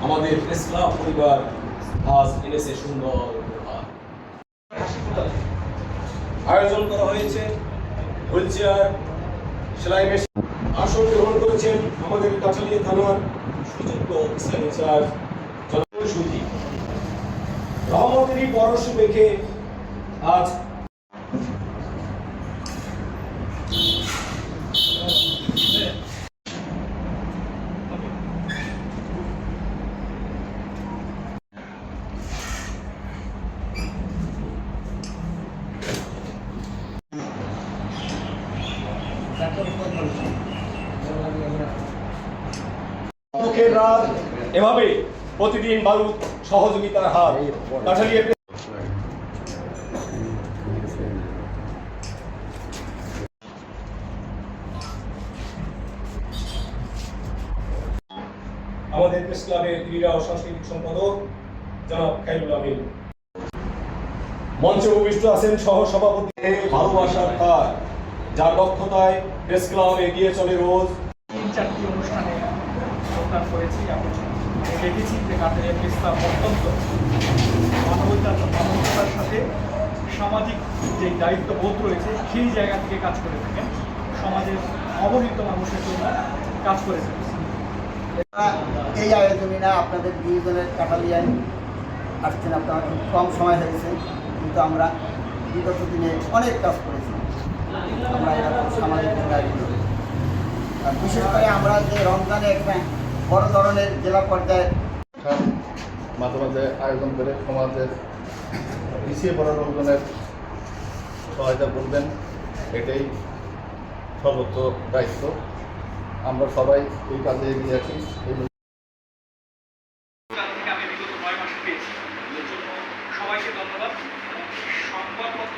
আমাদের press club পরিবার আজ এনেছে সুন্দর উপহার। আয়োজন করা হয়েছে হুইল চেয়ার, সেলাই মেশিন। আসন গ্রহণ করেছেন আমাদের কাঁঠালিয়া থানার সুযোগ্য অফিসার ইনচার্জ জনাব সুধী। রহমতেরই পরশ মেখে আজ দুঃখের রাত এভাবে প্রতিদিন বালুক সহযোগিতার হাত কাঁঠালিয়া। আমাদের প্রেস ক্লাবের ক্রীড়া ও সাংস্কৃতিক সম্পাদক জনাব খায়রুল আমিন। মঞ্চে উপবিষ্ট আছেন সহ সভাপতি ভালোবাসার তার, যার দক্ষতায় প্রেস ক্লাব এগিয়ে চলে রোজ। 3-4টি অনুষ্ঠানে যোগদান করেছি এবং দেখেছি যে কাঁঠালিয়া প্রেস ক্লাব অত্যন্ত মানবতার সাথে সামাজিক যে দায়িত্ববোধ রয়েছে সেই জায়গা থেকে কাজ করে থাকেন, সমাজের অবহেলিত মানুষের জন্য কাজ করে থাকেন। এই আয়োজনে না আপনাদের দুইজনের কাঁঠালিয়ায় আসছেন, আপনারা খুব কম সময় হয়েছে, কিন্তু আমরা বিগত দিনে অনেক কাজ করেছি। আমরা এরকম সামাজিক দায়িত্ব, আর বিশেষ করে আমরা যে রমজানে একটা বড় ধরনের জেলা পর্যায়ে মাঝে মাঝে আয়োজন করে সমাজের পিছিয়ে পড়া লোকজনের সহায়তা করবেন, এটাই সর্বোচ্চ দায়িত্ব। আমরা সবাই এই কাজে এগিয়ে আছি। আমি বিগত 9 মাস পেয়েছি, এর জন্য সবাইকে ধন্যবাদ। সংবাদপত্র